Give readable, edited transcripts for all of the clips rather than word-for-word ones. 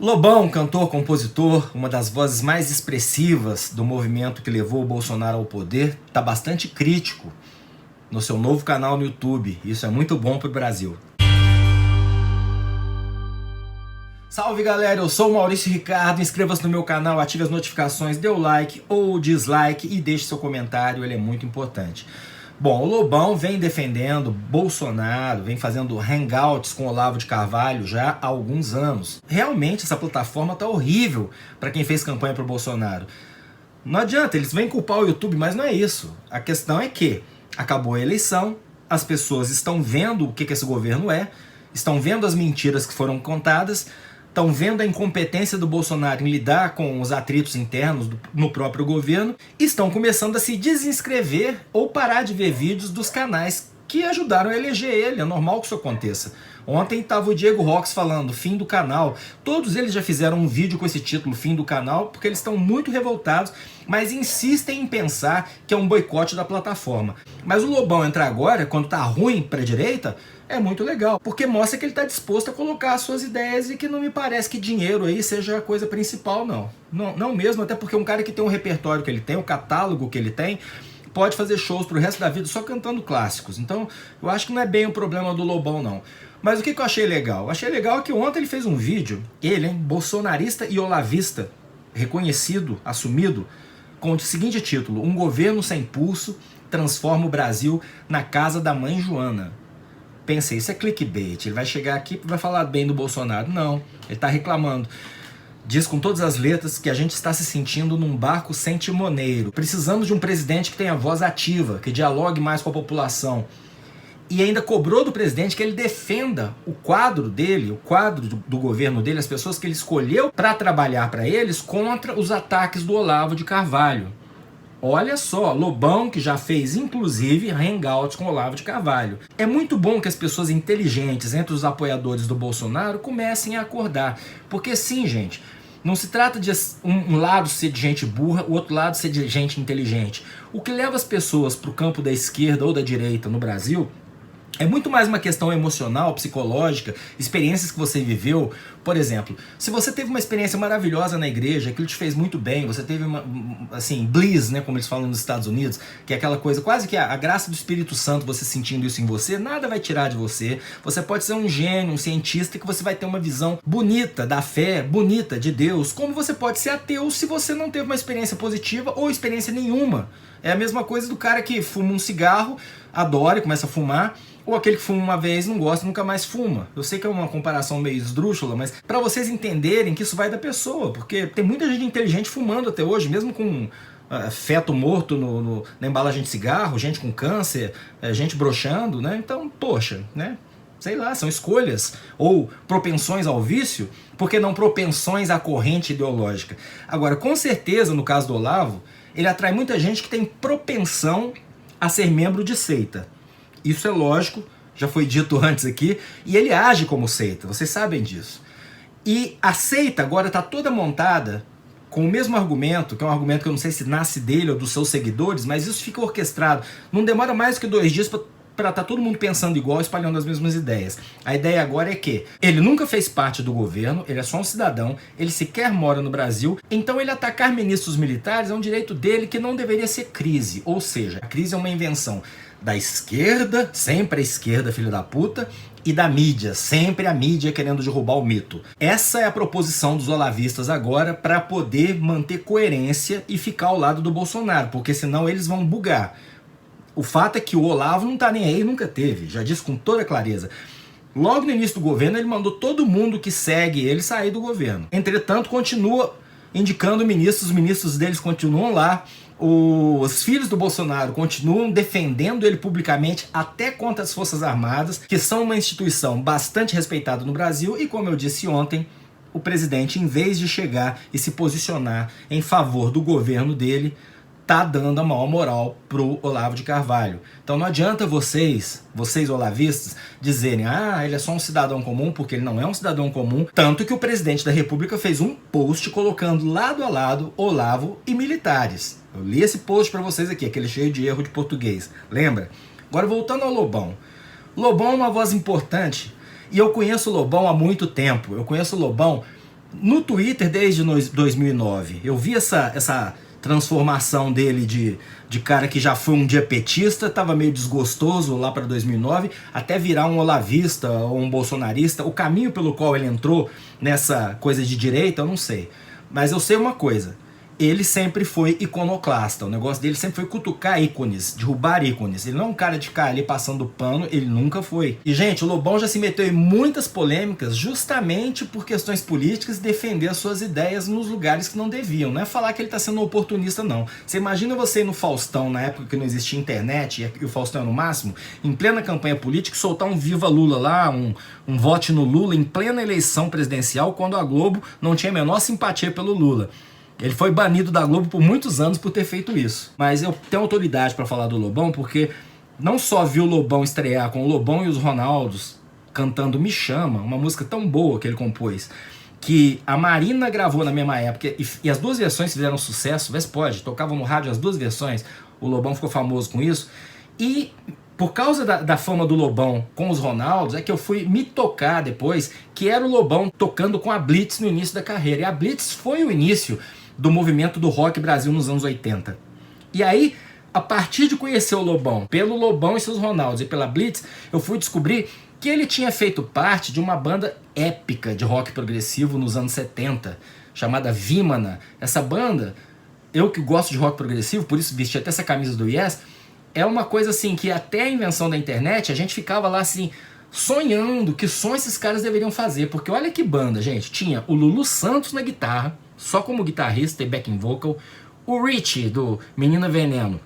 Lobão, cantor, compositor, uma das vozes mais expressivas do movimento que levou o Bolsonaro ao poder, está bastante crítico no seu novo canal no YouTube. Isso é muito bom para o Brasil. Salve galera, eu sou o Maurício Ricardo, inscreva-se no meu canal, ative as notificações, dê o like ou dislike e deixe seu comentário, ele é muito importante. Bom, o Lobão vem defendendo Bolsonaro, vem fazendo hangouts com Olavo de Carvalho já há alguns anos. Realmente essa plataforma tá horrível para quem fez campanha pro Bolsonaro. Não adianta, eles vêm culpar o YouTube, mas não é isso. A questão é que acabou a eleição, as pessoas estão vendo o que esse governo é, estão vendo as mentiras que foram contadas, estão vendo a incompetência do Bolsonaro em lidar com os atritos internos no próprio governo e estão começando a se desinscrever ou parar de ver vídeos dos canais que ajudaram a eleger ele. É normal que isso aconteça. Ontem estava o Diego Rox falando, fim do canal. Todos eles já fizeram um vídeo com esse título, fim do canal, porque eles estão muito revoltados, mas insistem em pensar que é um boicote da plataforma. Mas o Lobão entrar agora, quando tá ruim para a direita, é muito legal, porque mostra que ele está disposto a colocar as suas ideias e que não me parece que dinheiro aí seja a coisa principal, não. Não mesmo, até porque um cara que tem o repertório que ele tem, o catálogo que ele tem, pode fazer shows pro resto da vida só cantando clássicos. Então, eu acho que não é bem o problema do Lobão, não. Mas o que eu achei legal? Eu achei legal que ontem ele fez um vídeo, ele, bolsonarista e olavista, reconhecido, assumido, com o seguinte título: Um governo sem pulso transforma o Brasil na casa da mãe Joana. Pensei, isso é clickbait, ele vai chegar aqui e vai falar bem do Bolsonaro. Não, ele está reclamando. Diz com todas as letras que a gente está se sentindo num barco sem timoneiro. Precisamos de um presidente que tenha voz ativa, que dialogue mais com a população. E ainda cobrou do presidente que ele defenda o quadro dele, o quadro do governo dele, as pessoas que ele escolheu para trabalhar para eles contra os ataques do Olavo de Carvalho. Olha só, Lobão que já fez inclusive hangout com Olavo de Carvalho. É muito bom que as pessoas inteligentes entre os apoiadores do Bolsonaro comecem a acordar. Porque sim, gente, não se trata de um lado ser de gente burra, o outro lado ser de gente inteligente. O que leva as pessoas para o campo da esquerda ou da direita no Brasil é muito mais uma questão emocional, psicológica, experiências que você viveu. Por exemplo, se você teve uma experiência maravilhosa na igreja, aquilo te fez muito bem, você teve uma, assim, bliss, né, como eles falam nos Estados Unidos, que é aquela coisa, quase que a graça do Espírito Santo, você sentindo isso em você, nada vai tirar de você. Você pode ser um gênio, um cientista, que você vai ter uma visão bonita da fé, bonita de Deus, como você pode ser ateu se você não teve uma experiência positiva ou experiência nenhuma. É a mesma coisa do cara que fuma um cigarro, adora e começa a fumar, ou aquele que fuma uma vez, não gosta, nunca mais fuma. Eu sei que é uma comparação meio esdrúxula, mas para vocês entenderem que isso vai da pessoa, porque tem muita gente inteligente fumando até hoje, mesmo com feto morto na embalagem de cigarro, gente com câncer, gente broxando, né? Então, poxa, né? Sei lá, são escolhas ou propensões ao vício, porque não propensões à corrente ideológica. Agora, com certeza, no caso do Olavo, ele atrai muita gente que tem propensão a ser membro de seita. Isso é lógico, já foi dito antes aqui, e ele age como seita, vocês sabem disso. E a seita agora está toda montada com o mesmo argumento, que é um argumento que eu não sei se nasce dele ou dos seus seguidores, mas isso fica orquestrado. Não demora mais que 2 dias para estar todo mundo pensando igual, espalhando as mesmas ideias. A ideia agora é que ele nunca fez parte do governo, ele é só um cidadão, ele sequer mora no Brasil, então ele atacar ministros militares é um direito dele que não deveria ser crise. Ou seja, a crise é uma invenção da esquerda, sempre a esquerda, filho da puta, e da mídia, sempre a mídia querendo derrubar o mito. Essa é a proposição dos olavistas agora para poder manter coerência e ficar ao lado do Bolsonaro, porque senão eles vão bugar. O fato é que o Olavo não tá nem aí, nunca teve, já disse com toda clareza. Logo no início do governo ele mandou todo mundo que segue ele sair do governo. Entretanto, continua indicando ministros, os ministros deles continuam lá, os filhos do Bolsonaro continuam defendendo ele publicamente até contra as Forças Armadas, que são uma instituição bastante respeitada no Brasil, e como eu disse ontem, o presidente, em vez de chegar e se posicionar em favor do governo dele, tá dando a maior moral pro Olavo de Carvalho. Então não adianta vocês olavistas, dizerem, ele é só um cidadão comum, porque ele não é um cidadão comum, tanto que o presidente da República fez um post colocando lado a lado Olavo e militares. Eu li esse post para vocês aqui, aquele cheio de erro de português, lembra? Agora voltando ao Lobão. Lobão é uma voz importante, e eu conheço o Lobão há muito tempo, eu conheço o Lobão no Twitter desde 2009. Eu vi essa transformação dele de cara que já foi um dia petista, estava meio desgostoso lá para 2009, até virar um olavista ou um bolsonarista. O caminho pelo qual ele entrou nessa coisa de direita, eu não sei. Mas eu sei uma coisa, ele sempre foi iconoclasta, o negócio dele sempre foi cutucar ícones, derrubar ícones. Ele não é um cara de ficar ali passando pano, ele nunca foi. E, gente, o Lobão já se meteu em muitas polêmicas justamente por questões políticas e defender as suas ideias nos lugares que não deviam. Não é falar que ele tá sendo um oportunista, não. Você imagina você ir no Faustão, na época que não existia internet e o Faustão era no máximo, em plena campanha política, soltar um Viva Lula lá, um vote no Lula, em plena eleição presidencial, quando a Globo não tinha a menor simpatia pelo Lula. Ele foi banido da Globo por muitos anos por ter feito isso. Mas eu tenho autoridade para falar do Lobão, porque não só vi o Lobão estrear com o Lobão e os Ronaldos cantando Me Chama, uma música tão boa que ele compôs, que a Marina gravou na mesma época, e as duas versões fizeram sucesso, vê se pode, tocavam no rádio as duas versões, o Lobão ficou famoso com isso, e por causa da fama do Lobão com os Ronaldos, é que eu fui me tocar depois, que era o Lobão tocando com a Blitz no início da carreira, e a Blitz foi o início do movimento do rock Brasil nos anos 80. E aí, a partir de conhecer o Lobão, pelo Lobão e seus Ronaldos e pela Blitz, eu fui descobrir que ele tinha feito parte de uma banda épica de rock progressivo nos anos 70, chamada Vimana. Essa banda, eu que gosto de rock progressivo, por isso vesti até essa camisa do Yes, é uma coisa assim que até a invenção da internet a gente ficava lá assim, sonhando que som esses caras deveriam fazer, porque olha que banda, gente. Tinha o Lulu Santos na guitarra, só como guitarrista e backing vocal, o Richie do Menina Veneno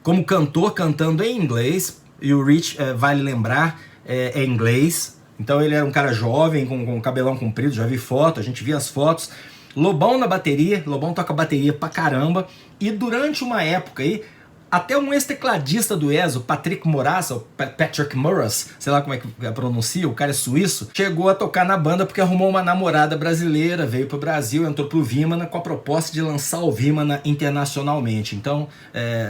como cantor, cantando em inglês, e o Rich, vale lembrar, é inglês, então ele era um cara jovem, com cabelão comprido, já vi foto, a gente via as fotos. Lobão na bateria, Lobão toca bateria pra caramba, e durante uma época aí, até um ex-tecladista do ESO, Patrick Moraz, ou Patrick Moraz, sei lá como é que pronuncia, o cara é suíço, chegou a tocar na banda porque arrumou uma namorada brasileira, veio pro Brasil, entrou pro Vimana com a proposta de lançar o Vimana internacionalmente. Então,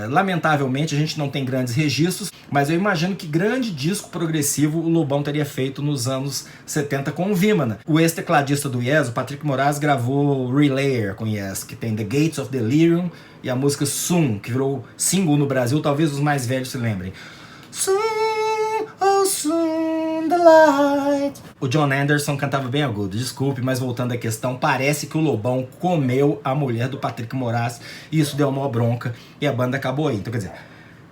lamentavelmente, a gente não tem grandes registros, mas eu imagino que grande disco progressivo o Lobão teria feito nos anos 70 com o Vimana. O ex-tecladista do Yes, o Patrick Moraz, gravou Relayer com Yes, que tem The Gates of Delirium, e a música Soon, que virou single no Brasil, talvez os mais velhos se lembrem. Soon, oh soon, the light. O John Anderson cantava bem agudo, desculpe, mas voltando à questão, parece que o Lobão comeu a mulher do Patrick Moraz, e isso deu uma bronca, e a banda acabou aí. Então, quer dizer,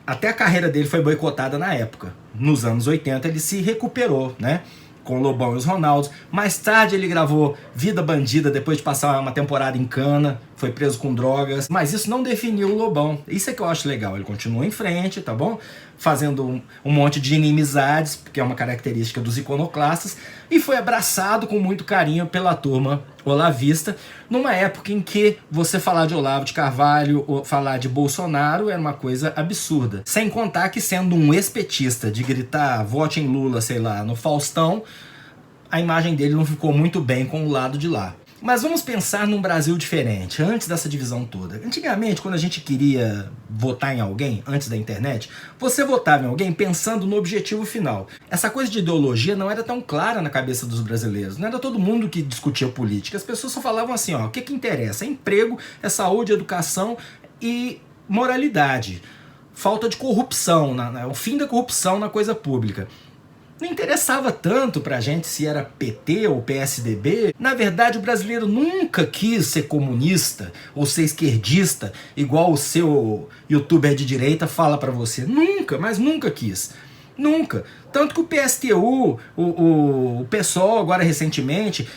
até a carreira dele foi boicotada na época. Nos anos 80 ele se recuperou, né? Com o Lobão e os Ronaldos. Mais tarde ele gravou Vida Bandida, depois de passar uma temporada em cana, foi preso com drogas, mas isso não definiu o Lobão. Isso é que eu acho legal, ele continua em frente, tá bom? Fazendo um monte de inimizades, que é uma característica dos iconoclastas, e foi abraçado com muito carinho pela turma olavista, numa época em que você falar de Olavo de Carvalho ou falar de Bolsonaro era uma coisa absurda. Sem contar que, sendo um ex-petista de gritar vote em Lula, sei lá, no Faustão, a imagem dele não ficou muito bem com o lado de lá. Mas vamos pensar num Brasil diferente, antes dessa divisão toda. Antigamente, quando a gente queria votar em alguém, antes da internet, você votava em alguém pensando no objetivo final. Essa coisa de ideologia não era tão clara na cabeça dos brasileiros. Não era todo mundo que discutia política. As pessoas só falavam assim, ó, o que que interessa? É emprego, é saúde, educação e moralidade. Falta de corrupção, o fim da corrupção na coisa pública. Não interessava tanto pra gente se era PT ou PSDB. Na verdade, o brasileiro nunca quis ser comunista ou ser esquerdista, igual o seu youtuber de direita fala pra você. Nunca, mas nunca quis. Nunca. Tanto que o PSTU, o PSOL agora recentemente,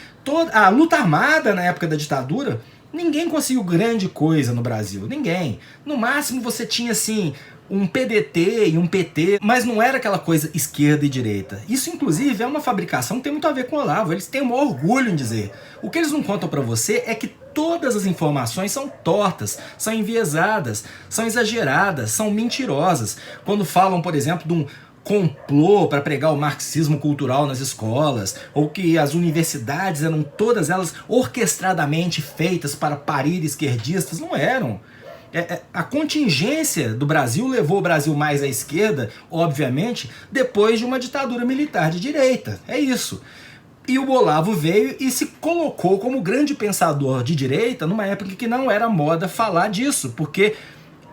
a luta armada na época da ditadura, ninguém conseguiu grande coisa no Brasil. Ninguém. No máximo você tinha assim um PDT e um PT, mas não era aquela coisa esquerda e direita. Isso, inclusive, é uma fabricação que tem muito a ver com o Olavo. Eles têm o maior orgulho em dizer. O que eles não contam pra você é que todas as informações são tortas, são enviesadas, são exageradas, são mentirosas. Quando falam, por exemplo, de um complô para pregar o marxismo cultural nas escolas, ou que as universidades eram todas elas orquestradamente feitas para parir esquerdistas, não eram. A contingência do Brasil levou o Brasil mais à esquerda, obviamente, depois de uma ditadura militar de direita. É isso. E o Olavo veio e se colocou como grande pensador de direita numa época que não era moda falar disso, porque,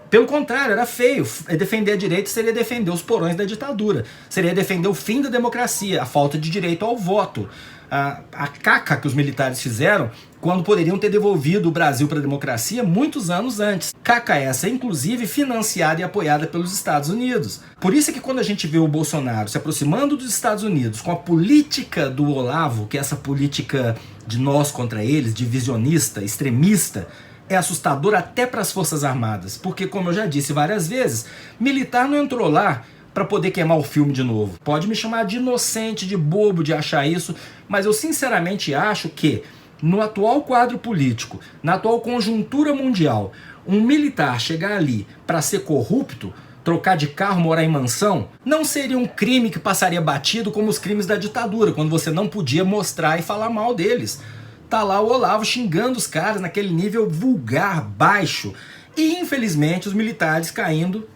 pelo contrário, era feio. Defender a direita seria defender os porões da ditadura, seria defender o fim da democracia, a falta de direito ao voto. A caca que os militares fizeram quando poderiam ter devolvido o Brasil para a democracia muitos anos antes. Caca essa, inclusive, financiada e apoiada pelos Estados Unidos. Por isso é que quando a gente vê o Bolsonaro se aproximando dos Estados Unidos com a política do Olavo, que é essa política de nós contra eles, divisionista, extremista, é assustador até para as Forças Armadas. Porque, como eu já disse várias vezes, militar não entrou lá para poder queimar o filme de novo. Pode me chamar de inocente, de bobo de achar isso, mas eu sinceramente acho que no atual quadro político, na atual conjuntura mundial, um militar chegar ali para ser corrupto, trocar de carro, morar em mansão, não seria um crime que passaria batido como os crimes da ditadura, quando você não podia mostrar e falar mal deles. Tá lá o Olavo xingando os caras naquele nível vulgar, baixo, e infelizmente os militares caindo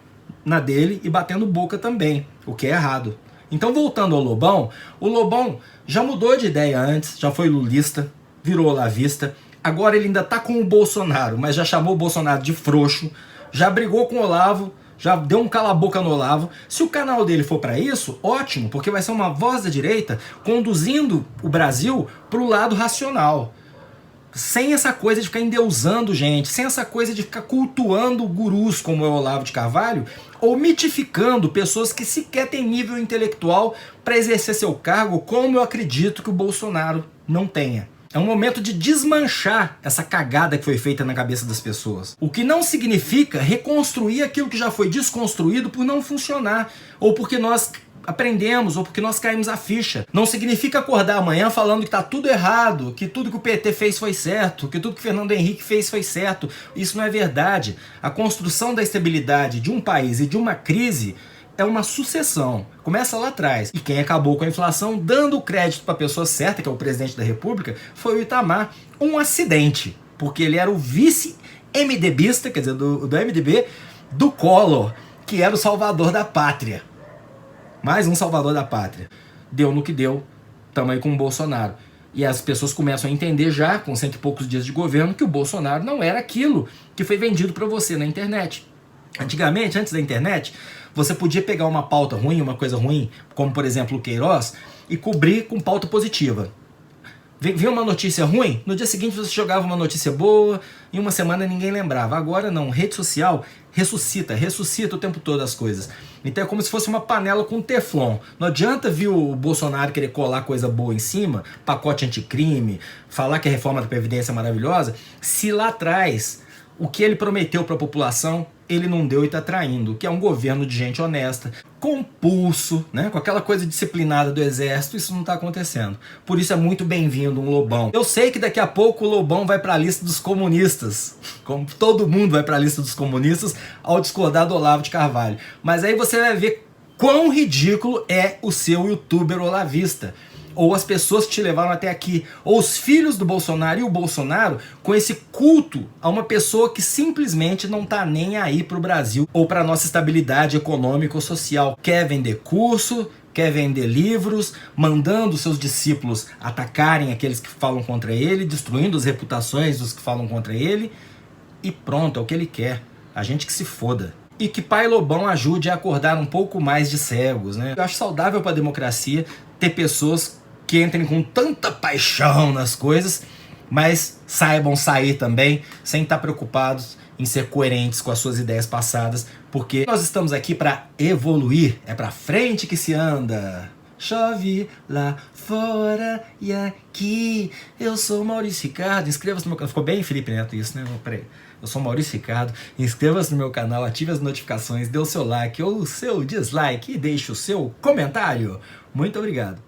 na dele e batendo boca também, o que é errado. Então, voltando ao Lobão, o Lobão já mudou de ideia antes, já foi lulista, virou olavista, agora ele ainda tá com o Bolsonaro, mas já chamou o Bolsonaro de frouxo, já brigou com o Olavo, já deu um cala-boca no Olavo. Se o canal dele for para isso, ótimo, porque vai ser uma voz da direita conduzindo o Brasil pro lado racional. Sem essa coisa de ficar endeusando gente, sem essa coisa de ficar cultuando gurus como é o Olavo de Carvalho, ou mitificando pessoas que sequer têm nível intelectual para exercer seu cargo, como eu acredito que o Bolsonaro não tenha. É um momento de desmanchar essa cagada que foi feita na cabeça das pessoas. O que não significa reconstruir aquilo que já foi desconstruído por não funcionar, ou porque nós aprendemos, ou porque nós caímos a ficha. Não significa acordar amanhã falando que tá tudo errado, que tudo que o PT fez foi certo, que tudo que o Fernando Henrique fez foi certo. Isso não é verdade. A construção da estabilidade de um país e de uma crise é uma sucessão. Começa lá atrás. E quem acabou com a inflação, dando o crédito para a pessoa certa, que é o presidente da República, foi o Itamar. Um acidente, porque ele era o vice-MDBista, quer dizer, do MDB, do Collor, que era o salvador da pátria. Mais um salvador da pátria. Deu no que deu, estamos aí com o Bolsonaro. E as pessoas começam a entender já, com 100 e poucos dias de governo, que o Bolsonaro não era aquilo que foi vendido para você na internet. Antigamente, antes da internet, você podia pegar uma pauta ruim, uma coisa ruim, como por exemplo o Queiroz, e cobrir com pauta positiva. Vinha uma notícia ruim, no dia seguinte você jogava uma notícia boa, em uma semana ninguém lembrava. Agora não, rede social ressuscita o tempo todo as coisas. Então é como se fosse uma panela com teflon. Não adianta vir o Bolsonaro querer colar coisa boa em cima, pacote anticrime, falar que a reforma da Previdência é maravilhosa, se lá atrás o que ele prometeu para a população, ele não deu e está traindo, que é um governo de gente honesta, com pulso, né, com aquela coisa disciplinada do exército. Isso não está acontecendo. Por isso é muito bem-vindo um Lobão. Eu sei que daqui a pouco o Lobão vai para a lista dos comunistas, como todo mundo vai para a lista dos comunistas ao discordar do Olavo de Carvalho. Mas aí você vai ver quão ridículo é o seu youtuber olavista, ou as pessoas que te levaram até aqui, ou os filhos do Bolsonaro e o Bolsonaro, com esse culto a uma pessoa que simplesmente não tá nem aí pro Brasil ou pra nossa estabilidade econômica ou social. Quer vender curso, quer vender livros, mandando seus discípulos atacarem aqueles que falam contra ele, destruindo as reputações dos que falam contra ele, e pronto, é o que ele quer. A gente que se foda. E que Pai Lobão ajude a acordar um pouco mais de cegos, né? Eu acho saudável para a democracia ter pessoas que entrem com tanta paixão nas coisas, mas saibam sair também, sem estar preocupados em ser coerentes com as suas ideias passadas, porque nós estamos aqui para evoluir, é para frente que se anda. Chove lá fora e aqui. Eu sou Maurício Ricardo. Inscreva-se no meu canal. Ficou bem, Felipe Neto, isso, né? Peraí. Eu sou Maurício Ricardo. Inscreva-se no meu canal, ative as notificações, dê o seu like ou o seu dislike e deixe o seu comentário. Muito obrigado.